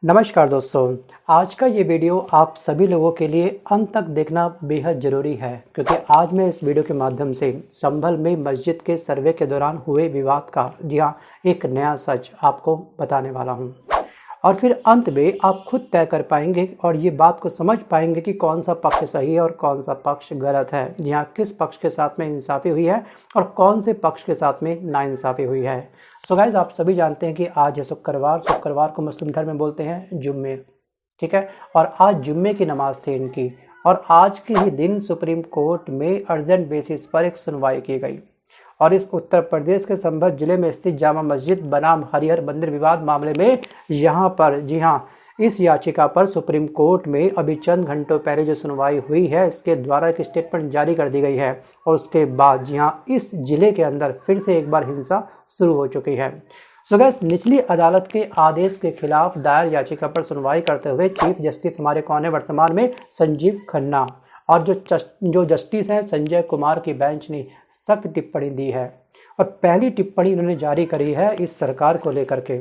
नमस्कार दोस्तों। आज का ये वीडियो आप सभी लोगों के लिए अंत तक देखना बेहद ज़रूरी है, क्योंकि आज मैं इस वीडियो के माध्यम से संभल में मस्जिद के सर्वे के दौरान हुए विवाद का जी हाँ एक नया सच आपको बताने वाला हूँ। और फिर अंत में आप खुद तय कर पाएंगे और ये बात को समझ पाएंगे कि कौन सा पक्ष सही है और कौन सा पक्ष गलत है। जी हाँ, किस पक्ष के साथ में इंसाफ़ी हुई है और कौन से पक्ष के साथ में नाइंसाफ़ी हुई है। सो गाइज, आप सभी जानते हैं कि आज है शुक्रवार को मुस्लिम धर्म में बोलते हैं जुम्मे, ठीक है। और आज जुम्मे की नमाज थी इनकी, और आज के ही दिन सुप्रीम कोर्ट में अर्जेंट बेसिस पर एक सुनवाई की गई। और इस उत्तर प्रदेश के संभल जिले में स्थित जामा मस्जिद बनाम हरिहर मंदिर विवाद मामले में यहाँ पर जी हाँ इस याचिका पर सुप्रीम कोर्ट में अभी चंद घंटों पहले जो सुनवाई हुई है, इसके द्वारा एक स्टेटमेंट जारी कर दी गई है। और उसके बाद जी हाँ इस जिले के अंदर फिर से एक बार हिंसा शुरू हो चुकी है। सो गाइस, निचली अदालत के आदेश के खिलाफ दायर याचिका पर सुनवाई करते हुए चीफ जस्टिस हमारे कौन है वर्तमान में, संजीव खन्ना। और जो जस्टिस हैं संजय कुमार की बेंच ने सख्त टिप्पणी दी है। और पहली टिप्पणी उन्होंने जारी करी है इस सरकार को लेकर के।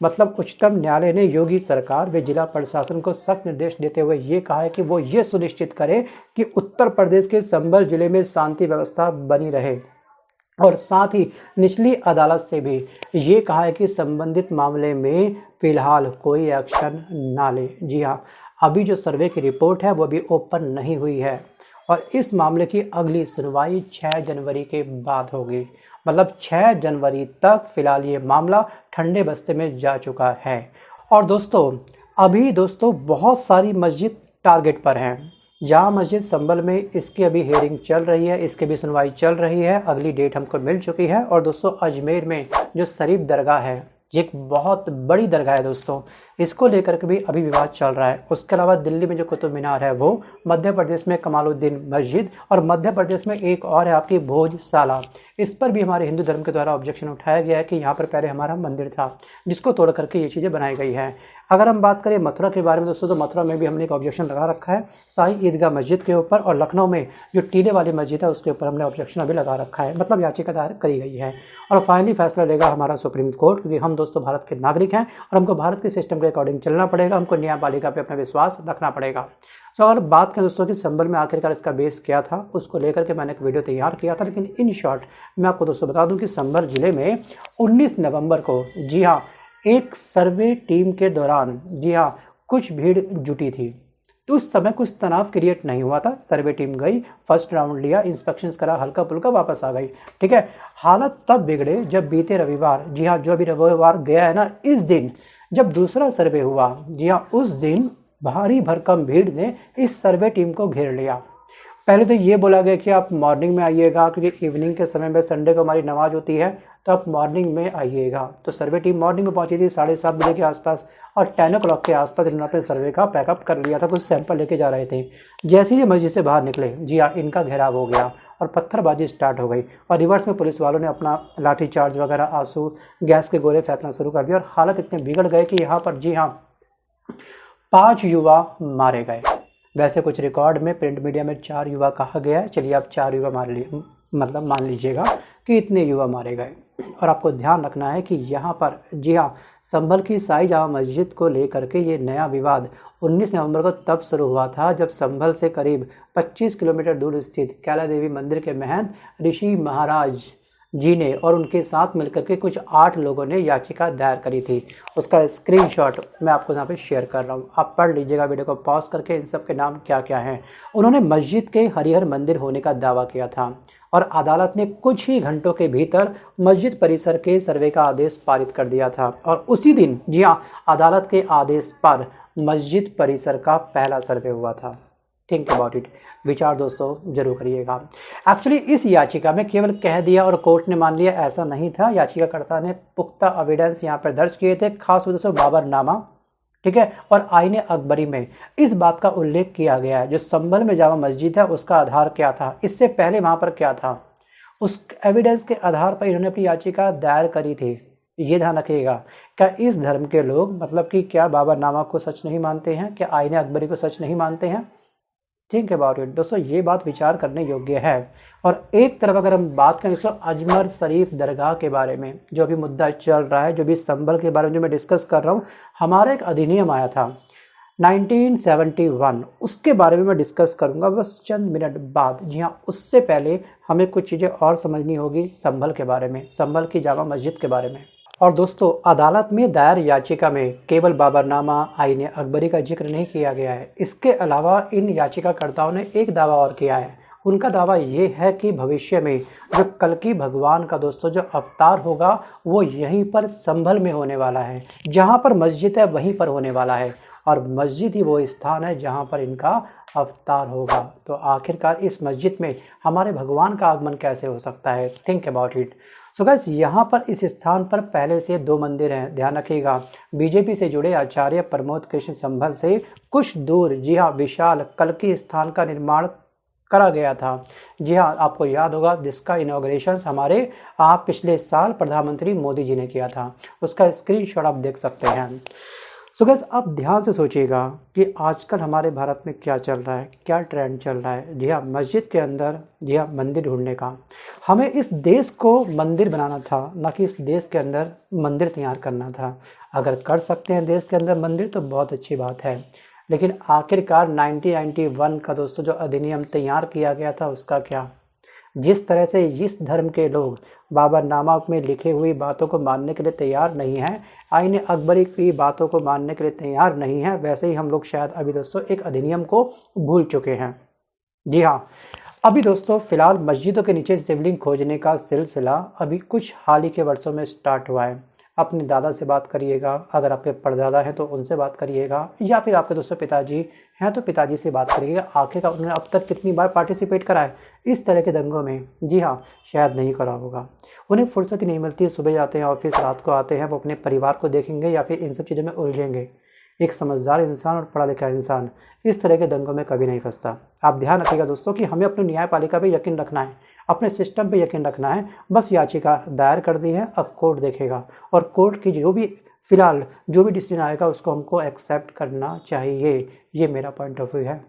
मतलब उच्चतम न्यायालय ने योगी सरकार व जिला प्रशासन को सख्त निर्देश देते हुए ये कहा है कि वो ये सुनिश्चित करे कि उत्तर प्रदेश के संभल जिले में शांति व्यवस्था बनी रहे। और साथ ही निचली अदालत से भी ये कहा है कि संबंधित मामले में फिलहाल कोई एक्शन ना ले। जी हाँ, अभी जो सर्वे की रिपोर्ट है वो अभी ओपन नहीं हुई है और इस मामले की अगली सुनवाई 6 जनवरी के बाद होगी। मतलब 6 जनवरी तक फिलहाल ये मामला ठंडे बस्ते में जा चुका है। और दोस्तों बहुत सारी मस्जिद टारगेट पर हैं। जामा मस्जिद संभल में इसकी अभी हेयरिंग चल रही है, इसकी भी सुनवाई चल रही है, अगली डेट हमको मिल चुकी है। और दोस्तों अजमेर में जो शरीफ दरगाह है, ये एक बहुत बड़ी दरगाह है दोस्तों, इसको लेकर के भी अभी विवाद चल रहा है। उसके अलावा दिल्ली में जो कुतुब मीनार है वो, मध्य प्रदेश में कमालुद्दीन मस्जिद, और मध्य प्रदेश में एक और है आपकी भोजशाला। इस पर भी हमारे हिंदू धर्म के द्वारा ऑब्जेक्शन उठाया गया है कि यहाँ पर पहले हमारा मंदिर था जिसको तोड़ करके ये चीज़ें बनाई गई है। अगर हम बात करें मथुरा के बारे में दोस्तों, तो मथुरा में भी हमने एक ऑब्जेक्शन लगा रखा है शाही ईदगाह मस्जिद के ऊपर, और लखनऊ में जो टीले वाली मस्जिद है उसके ऊपर हमने ऑब्जेक्शन अभी लगा रखा है। मतलब याचिका दायर करी गई है और फाइनली फैसला लेगा हमारा सुप्रीम कोर्ट, क्योंकि हम दोस्तों भारत के नागरिक हैं और हमको भारत के सिस्टम के अकॉर्डिंग चलना पड़ेगा, हमको न्यायपालिका पे अपना विश्वास रखना पड़ेगा। सो अगर बात करें दोस्तों कि संभल में आखिरकार इसका बेस क्या था, उसको लेकर के मैंने एक वीडियो तैयार किया था। लेकिन इन शॉर्ट मैं आपको दोस्तों बता दूं कि संभल जिले में 19 नवंबर को जी हाँ एक सर्वे टीम के दौरान जी हाँ कुछ भीड़ जुटी थी। तो उस समय कुछ तनाव क्रिएट नहीं हुआ था। सर्वे टीम गई, फर्स्ट राउंड लिया, इंस्पेक्शन करा, हल्का फुल्का वापस आ गई, ठीक है। हालत तब बिगड़े जब बीते रविवार, जी हाँ जो अभी रविवार गया है ना, इस दिन जब दूसरा सर्वे हुआ, जी हाँ उस दिन भारी भरकम भीड़ ने इस सर्वे टीम को घेर लिया। पहले तो ये बोला गया कि आप मॉर्निंग में आइएगा, क्योंकि इवनिंग के समय में संडे को हमारी नमाज होती है, तो आप मॉर्निंग में आइएगा। तो सर्वे टीम मॉर्निंग में पहुंची थी 7:30 बजे के आसपास, और 10 o'clock के आसपास इन्होंने अपने सर्वे का पैकअप कर लिया था, कुछ सैंपल लेके जा रहे थे। जैसे ही मस्जिद से बाहर निकले, जी हाँ इनका घेराव हो गया और पत्थरबाजी स्टार्ट हो गई। और रिवर्स में पुलिस वालों ने अपना लाठी चार्ज वगैरह, आंसू गैस के गोले फेंकना शुरू कर दिया। और हालत इतने बिगड़ गए कि यहाँ पर जी हाँ 5 युवा मारे गए। वैसे कुछ रिकॉर्ड में प्रिंट मीडिया में 4 युवा कहा गया है, चलिए आप 4 युवा मान लीजिएगा कि इतने युवा मारे गए। और आपको ध्यान रखना है कि यहाँ पर जी हाँ संभल की साई जामा मस्जिद को लेकर के ये नया विवाद 19 नवंबर को तब शुरू हुआ था जब संभल से करीब 25 किलोमीटर दूर स्थित कैला देवी मंदिर के महंत ऋषि महाराज जी ने और उनके साथ मिलकर के कुछ 8 लोगों ने याचिका दायर करी थी। उसका स्क्रीनशॉट मैं आपको यहाँ पे शेयर कर रहा हूँ, आप पढ़ लीजिएगा वीडियो को पॉज करके। इन सब के नाम क्या क्या हैं। उन्होंने मस्जिद के हरिहर मंदिर होने का दावा किया था और अदालत ने कुछ ही घंटों के भीतर मस्जिद परिसर के सर्वे का आदेश पारित कर दिया था। और उसी दिन जी हाँ अदालत के आदेश पर मस्जिद परिसर का पहला सर्वे हुआ था। थिंक अबाउट इट, विचार दोस्तों जरूर करिएगा। एक्चुअली इस याचिका में केवल कह दिया और कोर्ट ने मान लिया ऐसा नहीं था। याचिकाकर्ता ने पुख्ता एविडेंस यहाँ पर दर्ज किए थे, खास वजह से बाबरनामा, ठीक है, और आईने अकबरी में इस बात का उल्लेख किया गया है। जो संभल में जामा मस्जिद है उसका आधार क्या था, इससे पहले वहाँ पर क्या था, उस एविडेंस के आधार पर इन्होंने अपनी याचिका दायर करी थी। ये ध्यान रखिएगा। क्या इस धर्म के लोग मतलब कि क्या बाबरनामा को सच नहीं मानते हैं, क्या आईने अकबरी को सच नहीं मानते हैं? थिंक अबाउट इट दोस्तों, ये बात विचार करने योग्य है। और एक तरफ अगर हम बात करें दोस्तों अजमेर शरीफ दरगाह के बारे में, जो अभी मुद्दा चल रहा है, जो भी संभल के बारे में जो मैं डिस्कस कर रहा हूँ, हमारा एक अधिनियम आया था 1971, उसके बारे में मैं डिस्कस करूंगा बस चंद मिनट बाद। जी हाँ, उससे पहले हमें कुछ चीज़ें और समझनी होगी संभल के बारे में, संभल की जामा मस्जिद के बारे में। और दोस्तों अदालत में दायर याचिका में केवल बाबरनामा आईन अकबरी का जिक्र नहीं किया गया है। इसके अलावा इन याचिकाकर्ताओं ने एक दावा और किया है। उनका दावा ये है कि भविष्य में जो कल्कि भगवान का दोस्तों जो अवतार होगा वो यहीं पर संभल में होने वाला है। जहाँ पर मस्जिद है वहीं पर होने वाला है, और मस्जिद ही वो स्थान है जहाँ पर इनका अवतार होगा। तो आखिरकार इस मस्जिद में हमारे भगवान का आगमन कैसे हो सकता है? Think about it. So guys, यहाँ पर इस स्थान पर पहले से 2 मंदिर हैं, ध्यान रखिएगा। बीजेपी से जुड़े आचार्य प्रमोद कृष्ण संभल से कुछ दूर जी हाँ विशाल कल्कि स्थान का निर्माण करा गया था। जी हाँ, आपको याद होगा जिसका इनॉग्रेशन हमारे आप पिछले साल प्रधानमंत्री मोदी जी ने किया था। उसका स्क्रीनशॉट आप देख सकते हैं। सो गाइस, आप ध्यान से सोचिएगा कि आजकल हमारे भारत में क्या चल रहा है, क्या ट्रेंड चल रहा है। जी हाँ, मस्जिद के अंदर जी हाँ मंदिर ढूंढने का। हमें इस देश को मंदिर बनाना था, ना कि इस देश के अंदर मंदिर तैयार करना था। अगर कर सकते हैं देश के अंदर मंदिर तो बहुत अच्छी बात है, लेकिन आखिरकार 1991 का दोस्तों जो अधिनियम तैयार किया गया था उसका क्या? जिस तरह से इस धर्म के लोग बाबरनामा में लिखी हुई बातों को मानने के लिए तैयार नहीं हैं, आईन अकबरी की बातों को मानने के लिए तैयार नहीं हैं, वैसे ही हम लोग शायद अभी दोस्तों एक अधिनियम को भूल चुके हैं। जी हाँ, अभी दोस्तों फिलहाल मस्जिदों के नीचे शिवलिंग खोजने का सिलसिला अभी कुछ हाल ही के वर्षों में स्टार्ट हुआ है। अपने दादा से बात करिएगा, अगर आपके परदादा हैं तो उनसे बात करिएगा, या फिर आपके दोस्तों पिताजी हैं तो पिताजी से बात करिएगा। आखिरकार उन्होंने अब तक कितनी बार पार्टिसिपेट करा है इस तरह के दंगों में? जी हाँ, शायद नहीं करा होगा। उन्हें फुर्सत ही नहीं मिलती, सुबह जाते हैं ऑफिस, रात को आते हैं, वो अपने परिवार को देखेंगे या फिर इन सब चीज़ों में उलझेंगे। एक समझदार इंसान और पढ़ा लिखा इंसान इस तरह के दंगों में कभी नहीं फंसता। आप ध्यान रखिएगा दोस्तों कि हमें अपनी न्यायपालिका पे यकीन रखना है, अपने सिस्टम पे यकीन रखना है। बस याचिका दायर कर दी है, अब कोर्ट देखेगा, और कोर्ट की जो भी फिलहाल जो भी डिसीजन आएगा उसको हमको एक्सेप्ट करना चाहिए। ये मेरा पॉइंट ऑफ व्यू है।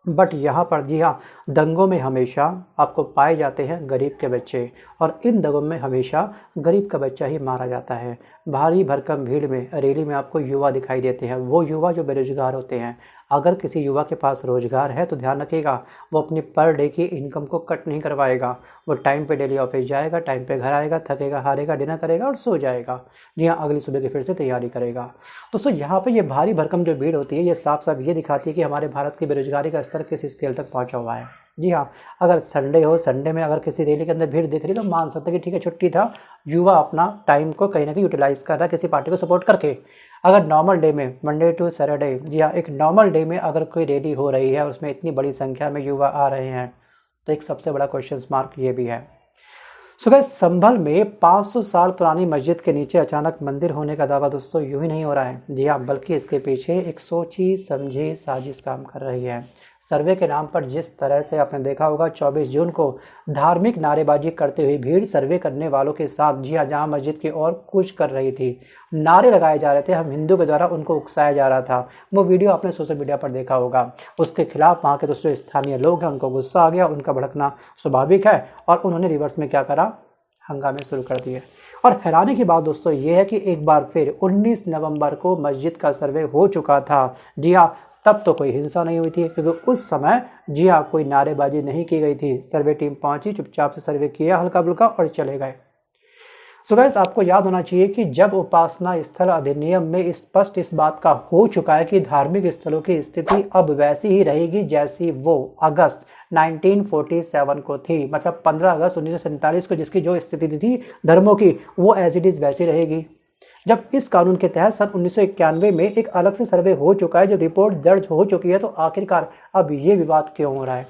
बट यहाँ पर जी हाँ, दंगों में हमेशा आपको पाए जाते हैं गरीब के बच्चे, और इन दंगों में हमेशा गरीब का बच्चा ही मारा जाता है। भारी भरकम भीड़ में रैली में आपको युवा दिखाई देते हैं, वो युवा जो बेरोजगार होते हैं। अगर किसी युवा के पास रोजगार है तो ध्यान रखिएगा वो अपनी पर डे की इनकम को कट नहीं करवाएगा। वो टाइम पे डेली ऑफिस जाएगा, टाइम पे घर आएगा, थकेगा हारेगा, डिनर करेगा और सो जाएगा। जी हाँ, अगली सुबह की फिर से तैयारी करेगा। दोस्तों यहाँ पे ये भारी भरकम जो भीड़ होती है ये साफ साफ ये दिखाती है कि हमारे भारत की बेरोजगारी का स्तर किस स्केल तक पहुँचा हुआ है। जी हाँ, अगर संडे हो, संडे में अगर किसी रैली के अंदर भीड़ दिख रही तो मान सकते हैं कि ठीक है छुट्टी था, युवा अपना टाइम को कहीं ना कहीं यूटिलाइज कर रहा है किसी पार्टी को सपोर्ट करके। अगर नॉर्मल डे में, मंडे टू सैटरडे, जी हाँ एक नॉर्मल डे में अगर कोई रैली हो रही है उसमें इतनी बड़ी संख्या में युवा आ रहे हैं तो एक सबसे बड़ा क्वेश्चन मार्क ये भी है। सो गाइस, संभल में 500 साल पुरानी मस्जिद के नीचे अचानक मंदिर होने का दावा दोस्तों यूं ही नहीं हो रहा है। जी हाँ, बल्कि इसके पीछे एक सोची समझी साजिश काम कर रही है। सर्वे के नाम पर जिस तरह से आपने देखा होगा 24 जून को धार्मिक नारेबाजी करते हुए भीड़ सर्वे करने वालों के साथ जी हाँ जहाँ मस्जिद की ओर कूच कर रही थी, नारे लगाए जा रहे थे, हम हिंदू के द्वारा उनको उकसाया जा रहा था। वो वीडियो आपने सोशल मीडिया पर देखा होगा। उसके खिलाफ वहाँ के दोस्तों स्थानीय लोग हैं, उनको गुस्सा आ गया, उनका भड़कना स्वाभाविक है, और उन्होंने रिवर्स में क्या करा, हंगामे शुरू कर दिए। और हैरानी की बात दोस्तों ये है कि एक बार फिर 19 नवंबर को मस्जिद का सर्वे हो चुका था। जी हाँ, तब तो कोई हिंसा नहीं हुई थी क्योंकि उस समय जी हाँ कोई नारेबाजी नहीं की गई थी। सर्वे टीम पहुंची, चुपचाप से सर्वे किया हल्का फुल्का और चले गए। सो गाइस, आपको याद होना चाहिए कि जब उपासना स्थल अधिनियम में स्पष्ट इस बात का हो चुका है कि धार्मिक स्थलों की स्थिति अब वैसी ही रहेगी जैसी वो अगस्त 1947 को थी, मतलब 15 अगस्त 1947 को जिसकी जो स्थिति थी धर्मों की, वो एज इट इज वैसी रहेगी। जब इस कानून के तहत सन 1991 में एक अलग से सर्वे हो चुका है, जो रिपोर्ट दर्ज हो चुकी है, तो आखिरकार अब ये विवाद क्यों हो रहा है?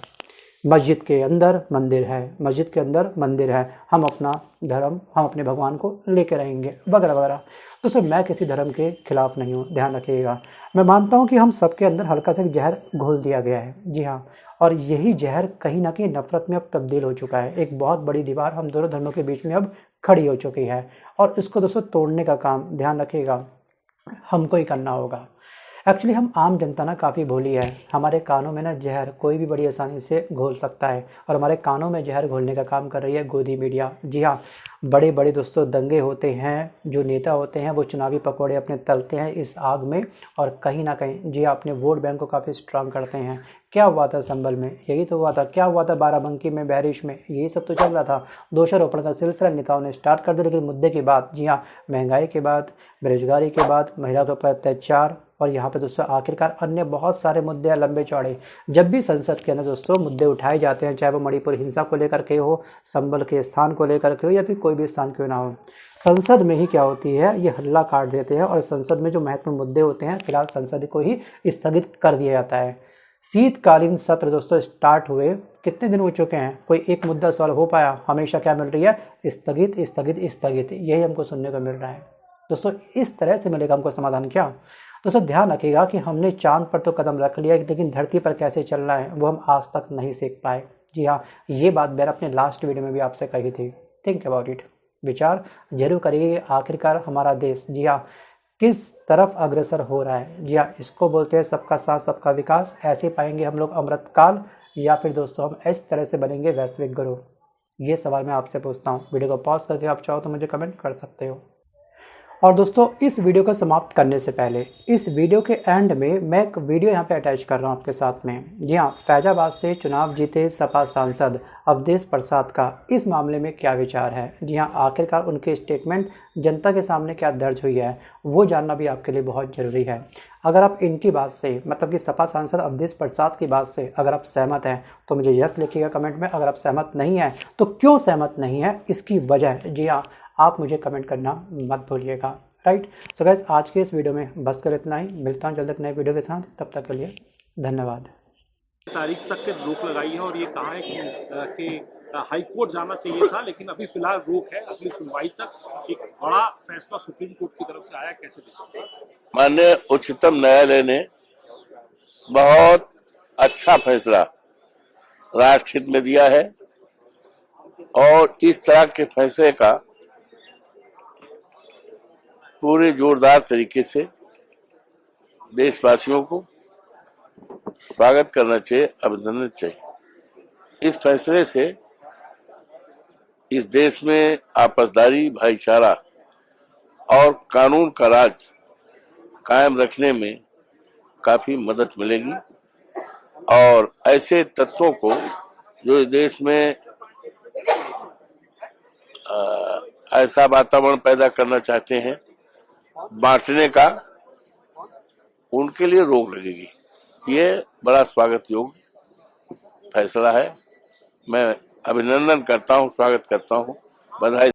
मस्जिद के अंदर मंदिर है, मस्जिद के अंदर मंदिर है, हम अपना धर्म, हम अपने भगवान को लेकर रहेंगे वगैरह वगैरह। तो सर मैं किसी धर्म के खिलाफ नहीं हूँ, ध्यान रखिएगा। मैं मानता हूँ कि हम सबके अंदर हल्का सा जहर घोल दिया गया है। जी हाँ, और यही जहर कहीं ना कहीं नफरत में अब तब्दील हो चुका है। एक बहुत बड़ी दीवार हम दोनों धर्मों के बीच में अब खड़ी हो चुकी है, और इसको दोस्तों तोड़ने का काम, ध्यान रखिएगा, हमको ही करना होगा। एक्चुअली हम आम जनता ना काफ़ी भोली है, हमारे कानों में ना जहर कोई भी बड़ी आसानी से घोल सकता है और हमारे कानों में जहर घोलने का काम कर रही है गोदी मीडिया। जी हाँ, बड़े बड़े दोस्तों दंगे होते हैं, जो नेता होते हैं वो चुनावी पकौड़े अपने तलते हैं इस आग में और कहीं ना कहीं जी हाँ अपने वोट बैंक को काफ़ी स्ट्रांग करते हैं। क्या हुआ था संभल में, यही तो हुआ था। क्या हुआ था बाराबंकी में, बहरिश में, यही सब तो चल रहा था। दोषारोपण का सिलसिला नेताओं ने स्टार्ट कर दिया, लेकिन मुद्दे की बात, जी हाँ, महंगाई के बाद, बेरोजगारी के बाद, महिला के ऊपर अत्याचार और यहाँ पे दोस्तों आखिरकार अन्य बहुत सारे मुद्दे हैं लंबे चौड़े। जब भी संसद के अंदर दोस्तों मुद्दे उठाए जाते हैं, चाहे वो मणिपुर हिंसा को लेकर के हो, संबल के स्थान को लेकर के हो या फिर कोई भी स्थान क्यों ना हो, संसद में ही क्या होती है, ये हल्ला काट देते हैं और संसद में जो महत्वपूर्ण मुद्दे होते हैं फिलहाल संसद को ही स्थगित कर दिया जाता है। शीतकालीन सत्र दोस्तों स्टार्ट हुए कितने दिन हो चुके हैं, कोई एक मुद्दा सॉल्व हो पाया? हमेशा क्या मिल रही है? स्थगित स्थगित स्थगित, यही हमको सुनने को मिल रहा है। दोस्तों इस तरह से मिलेगा हमको समाधान क्या? दोस्तों ध्यान रखिएगा कि हमने चांद पर तो कदम रख लिया, लेकिन धरती पर कैसे चलना है वो हम आज तक नहीं सीख पाए। जी हाँ, ये बात मैंने अपने लास्ट वीडियो में भी आपसे कही थी। थिंक अबाउट इट, विचार जरूर करिए आखिरकार हमारा देश जी हाँ किस तरफ अग्रसर हो रहा है। जी हाँ, इसको बोलते हैं सबका साथ सबका विकास। ऐसे पाएंगे हम लोग अमृतकाल या फिर दोस्तों हम इस तरह से बनेंगे वैश्विक गुरु? ये सवाल मैं आपसे पूछता हूँ। वीडियो को पॉज करके आप चाहो तो मुझे कमेंट कर सकते हो। और दोस्तों इस वीडियो को समाप्त करने से पहले इस वीडियो के एंड में मैं एक वीडियो यहाँ पे अटैच कर रहा हूँ आपके साथ में। जी हाँ, फैजाबाद से चुनाव जीते सपा सांसद अवधेश प्रसाद का इस मामले में क्या विचार है। जी हाँ, आखिरकार उनके स्टेटमेंट जनता के सामने क्या दर्ज हुई है वो जानना भी आपके लिए बहुत ज़रूरी है। अगर आप इनकी बात से मतलब कि सपा सांसद अवधेश प्रसाद की बात से अगर आप सहमत हैं तो मुझे यस लिखिएगा कमेंट में। अगर आप सहमत नहीं हैं तो क्यों सहमत नहीं है, इसकी वजह, जी हाँ, आप मुझे कमेंट करना मत भूलिएगा। राइट, सो गाइस आज के इस वीडियो में बस कर इतना ही। मिलता हूँ जल्द एक नए वीडियो के साथ, तब तक के लिए धन्यवाद। तारीख तक के रोक लगाई है और ये कहा है कि हाई कोर्ट जाना चाहिए था, लेकिन अभी फिलहाल रोक है अगली सुनवाई तक। एक बड़ा फैसला सुप्रीम कोर्ट की तरफ से आया, कैसे देखते? माननीय उच्चतम न्यायालय ने बहुत अच्छा फैसला राष्ट्र हित में दिया है और इस तरह के फैसले का पूरे जोरदार तरीके से देशवासियों को स्वागत करना चाहिए, अभिनंदन चाहिए। इस फैसले से इस देश में आपसदारी, भाईचारा और कानून का राज कायम रखने में काफी मदद मिलेगी और ऐसे तत्वों को जो इस देश में ऐसा वातावरण पैदा करना चाहते हैं बांटने का, उनके लिए रोक लगेगी। ये बड़ा स्वागत योग्य फैसला है। मैं अभिनंदन करता हूं, स्वागत करता हूं, बधाई